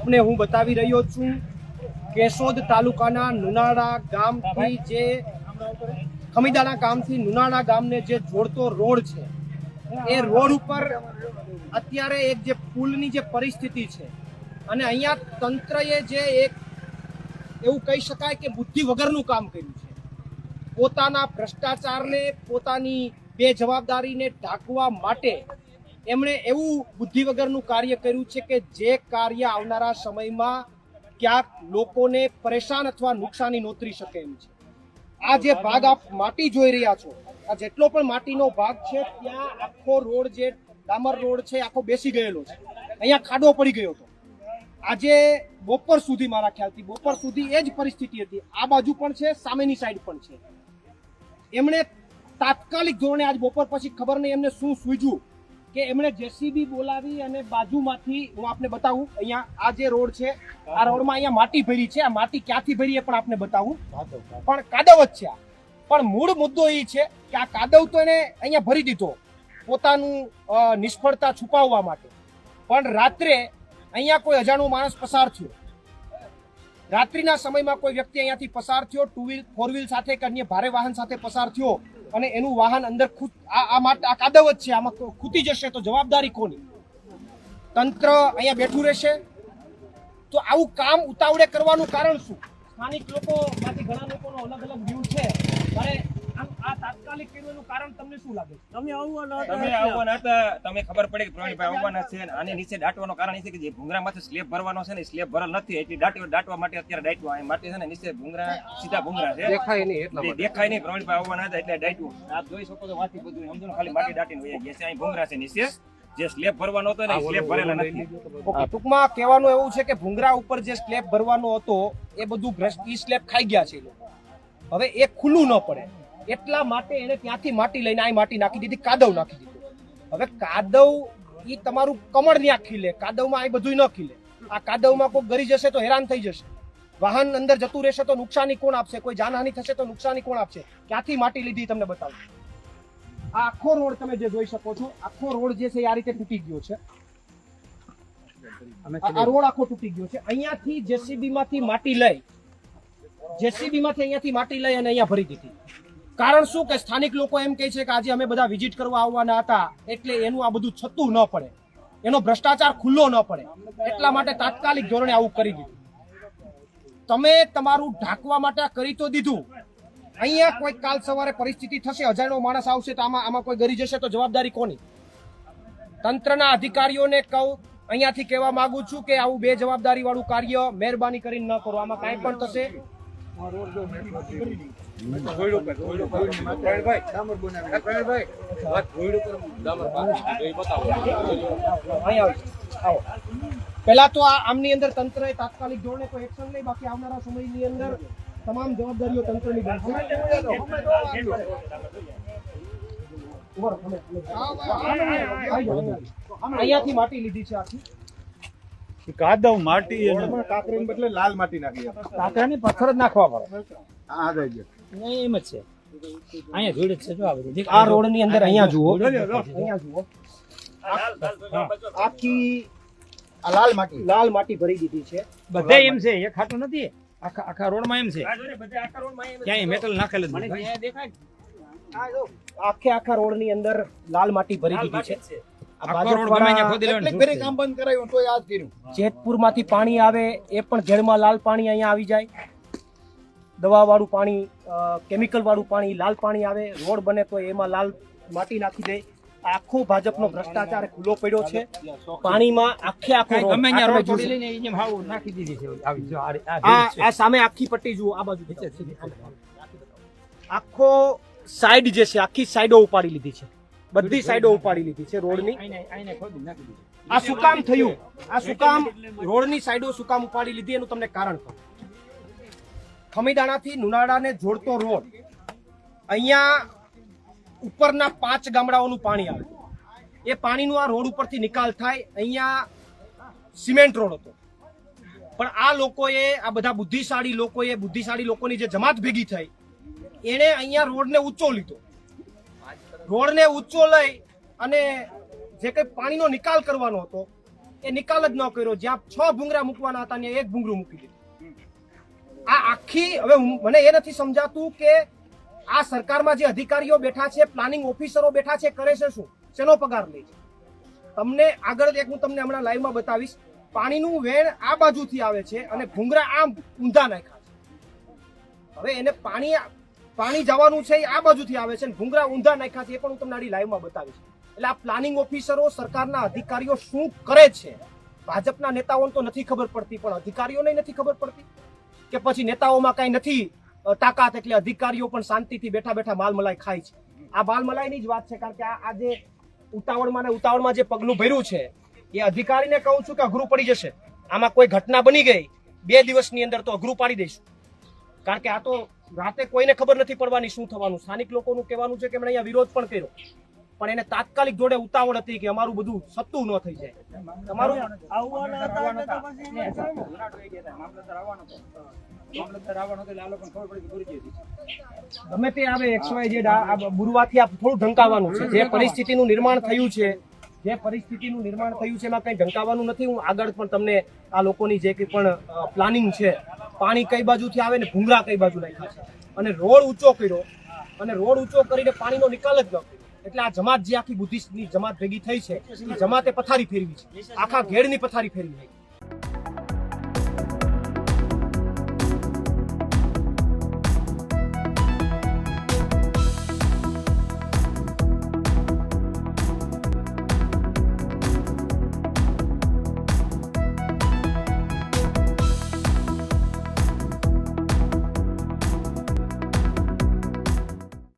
આપને હું બતાવી રહ્યો છું કેશોદ તાલુકાના નુનાળા ગામથી જે ખમીદાણા ગામથી નુનાળા ગામને જે જોડતો રોડ છે એ રોડ ઉપર અત્યારે એક જે પુલની જે પરિસ્થિતિ છે અને અહીંયા તંત્રએ જે એક એવું કહી શકાય કે બુદ્ધિ વગરનું કામ કર્યું છે. પોતાના ભ્રષ્ટાચારને પોતાની બેજવાબદારીને ઢાંકવા માટે એમણે એવું બુદ્ધિ વગરનું કાર્ય કર્યું છે કે જે કાર્ય આવનારા સમયમાં ક્યાંક લોકોને પરેશાન અથવા નુકસાની નોતરી શકે એમ છે. આ જે ભાગ આપ માટી જોઈ રહ્યા છો, આ જેટલો પણ માટીનો ભાગ છે ત્યાં આખો રોડ જે ડામર રોડ છે આખો બેસી ગયેલો છે. અહીંયા ખાડો પડી ગયો હતો. આજે બપોર સુધી, મારા ખ્યાલથી બપોર સુધી એ જ પરિસ્થિતિ હતી. આ બાજુ પણ છે, સામેની સાઈડ પણ છે. એમણે તાત્કાલિક ધોરણે આજ બપોર પછી ખબર નહીં એમને શું સૂઝ્યું કે એમણે જેસીબી બોલાવી અને બાજુમાંથી, હું આપને બતાવું, અહીંયા આ જે રોડ છે આ રોડમાં અહીંયા માટી ભરી છે. આ માટી ક્યાંથી ભરી એ પણ આપને બતાવું, પણ કાદવ જ છે. પણ મૂળ મુદ્દો એ છે કે આ કાદવ તો એને અહીંયા ભરી દીધો પોતાનું નિષ્ફળતા છુપાવવા માટે. પણ રાત્રે અહીંયા કોઈ અજાણો માણસ પસાર થયો, રાત્રિના સમયમાં કોઈ વ્યક્તિ અહીંયાથી પસાર થયો, 4 વ્હીલ સાથે કે અન્ય ભારે વાહન સાથે પસાર થયો અને એનું વાહન અંદર આ કાદવ જ છે, આમાં ખૂટી જશે તો જવાબદારી કોની? તંત્ર અહીંયા બેઠું રહેશે? તો આવું કામ ઉતાવળે કરવાનું કારણ શું? સ્થાનિક લોકોમાંથી ઘણા લોકોનો અલગ અલગ વ્યૂ છે. અને આ તાત્કાલિક કર્યું કારણ તમને શું લાગે? તમે આવવાના હતા, તમે ખબર પડી કે પ્રવીણભાઈ આવવાના છે. આને નીચે દાટવાનું કારણ એ છે કે જે ભૂંગરામાંથી સ્લેબ ભરવાનો છે ને, સ્લેબ ભરેલ નથી એટલે દાટવા માટે અત્યારે દાટ્યું. માટે છે ને નીચે ભૂંગરા, સીધા ભૂંગરા છે, દેખાય નહીં. પ્રવીણભાઈ આવવાના હતા એટલે દાટ્યું. આપ જોઈ શકો છો વાથી બધું સમજો ને, ખાલી માટી દાટીને વહી ગયા છે. અહીં ભૂંગરા છે નીચે, જે સ્લેબ ભરવાનો હતો ને સ્લેબ ભરેલા નથી. ટૂંકમાં કહેવાનું એવું છે કે ભૂંગરા ઉપર જે સ્લેબ ભરવાનો હતો એ બધું સ્લેબ ખાઈ ગયા છે. હવે એ ખુલ્લું ન પડે એટલા માટે એને ત્યાંથી માટી લઈને આ માટી નાખી દીધી, કાદવ નાખી દીધું. હવે કાદવ એ તમારું કમળ ત્યાં ખીલે, કાદવમાં આ બધું ન ખીલે. આ કાદવમાં કોઈ ગરી જશે તો હેરાન થઈ જશે, વાહન અંદર જતું રહેશે તો નુકસાની કોણ આપશે? કોઈ જાનહાની થશે તો નુકસાની કોણ આપશે? ક્યાંથી માટી લીધી તમને બતાવું. આ આખો રોડ તમે જે જોઈ શકો છો, આખો રોડ જે છે એ આ રીતે તૂટી ગયો છે. આ રોડ આખો તૂટી ગયો છે. અહીંયાથી જેસીબી માંથી માટી લઈ અને અહીંયા ભરી દીધી. કારણ શું કે સ્થાનિક લોકો એમ કહે છે કે આજે અમે બધા વિઝિટ કરવા આવવાના હતા એટલે એનું આ બધું છતું ન પડે, એનો ભ્રષ્ટાચાર ખુલ્લો ન પડે, એટલા માટે તાત્કાલિક ધોરણે આવું કરી દીધું. તમે તમારું ઢાંકવા માટે કરી તો દીધું. અહીંયા કોઈ કાલ સવારે પરિસ્થિતિ થશે, અજાણ્યો માણસ આવશે તો આમાં કોઈ ગરી જશે તો જવાબદારી કોની? તંત્રના અધિકારીઓને કહું, અહીંયાથી કહેવા માંગુ છું કે આવું બેજવાબદારી વાળું કાર્ય મહેરબાની કરીને ન કરો. આમાં કાંઈ પણ થશે પેલા તો આમની અંદર તંત્રએ તાત્કાલિક ધોરણે કોઈ એક્શન લઈ, બાકી આવનારા સમયની અંદર તમામ જવાબદારીઓ તંત્રની બનશે. અહીંયાથી માટી લીધી છે આખી કાદવ માટી કાંકરીને બદલે લાલ માટી નાખી. કાંકરાની પથ્થર જ નાખવા પડે. આ જાય છે એમ જ છે. અહીંયા જોડે છે જો આ બધું. આ રોડ ની અંદર અહીંયા જુઓ, આખી લાલ માટી ભરી દીધી છે. બધે એમ છે, એક ખાતું નથી. આખા રોડમાં એમ છે, ક્યાંય મેટલ નાખેલ જ નથી. આખા રોડ ની અંદર લાલ માટી ભરી દીધી છે. જેતપુર માંથી પાણી આવે એ પણ ઘેડમાં લાલ પાણી અહીંયા આવી જાય. દવા વાળું પાણી, કેમિકલ વાળું પાણી, લાલ પાણી આવે. રોડ બને તો એમાં લાલ માટી નાખી દે. આખો ભાજપનો ભ્રષ્ટાચાર ખુલ્લો પડ્યો છે. પાણીમાં આખો નાખી દીધી છે. આ સામે આખી પટ્ટી જુઓ, આ બાજુ આખો સાઈડ જે છે આખી સાઈડો ઉપાડી લીધી છે. બધી સાઈડો ઉપાડી લીધી છે રોડની. આ શું કામ થયું? આ શું કામ રોડની સાઈડો શું કામ ઉપાડી લીધી એનું તમને કારણ કહું. ખમીદાણાથી નુનાળાને જોડતો રોડ, અહીંયા ઉપરના 5 ગામડાઓનું પાણી આવે. એ પાણીનું આ રોડ ઉપરથી નિકાલ થાય. અહીંયા સિમેન્ટ રોડ હતો, પણ આ લોકોએ, આ બધા બુદ્ધિશાળી લોકોની જે જમાત ભેગી થઈ, એણે અહીંયા રોડને ઊંચો લીધો. રોડને ઊંચો લઈ અને જે કંઈ પાણીનો નિકાલ કરવાનો હતો એ નિકાલ જ ન કર્યો. જ્યાં 6 ભૂંગરા મૂકવાના હતા ત્યાં 1 ભૂંગરું મૂકી દીધું. આ આખી હવે મને એ નથી સમજાતું કે આ સરકારમાં જે અધિકારીઓ બેઠા છે, પ્લાનિંગ ઓફિસરો બેઠા છે, કરે છે શું? શેનો પગાર લે છે? તમને આગળ એક હું તમને હમણાં લાઈવમાં બતાવીશ. પાણીનું વેણ આ બાજુથી આવે છે અને ભૂંગરા આમ ઊંધા નાખ્યા છે. હવે એને પાણી જવાનું છે એ આ બાજુથી આવે છે અને ભૂંગરા ઊંધા નાખ્યા છે, એ પણ હું તમને આડી લાઈવમાં બતાવીશ. એટલે આ પ્લાનિંગ ઓફિસરો, સરકારના અધિકારીઓ શું કરે છે? ભાજપના નેતાઓને તો નથી ખબર પડતી, પણ અધિકારીઓને નથી ખબર પડતી કે પછી નેતાઓમાં કઈ નથી તાકાત એટલે અધિકારીઓ પણ શાંતિથી બેઠા બેઠા માલ મલાઈ ખાય છે. આ માલ મલાઈની જ વાત છે. કારણ કે આ જે ઉતાવળમાં જે પગલું ભર્યું છે એ અધિકારીને કહું છું કે અઘરું પડી જશે. આમાં કોઈ ઘટના બની ગઈ 2 દિવસની અંદર તો અઘરું પાડી દઈશું. કારણ કે આ તો રાતે કોઈને ખબર નથી પડવાની શું થવાનું. સ્થાનિક લોકોનું કહેવાનું છે કે એમણે અહીંયા વિરોધ પણ કર્યો, પણ એને તાત્કાલિક જોડે ઉતાવળ હતી કે અમારું બધું સત્તું ન થઈ જાય. તમારું ગમે તે આવે XYZ બુરવાથી આ થોડું ઢંકાવાનું છે. જે પરિસ્થિતિનું નિર્માણ થયું છે એમાં કઈ ઢંકાવાનું નથી. હું આગળ પણ તમને આ લોકોની જે કંઈ પણ પ્લાનિંગ છે, પાણી કઈ બાજુથી આવે ને ભૂંગરા કઈ બાજુ નાખ્યા છે, અને રોડ ઊંચો કર્યો અને રોડ ઊંચો કરીને પાણીનો નિકાલ જ ન કર્યો. એટલે આ જમાત જે આખી બુદ્ધિસ્ટની જમાત ભેગી થઈ છે એ જમાતે પથારી ફેરવી છે, આખા ઘેડની પથારી ફેરવી છે.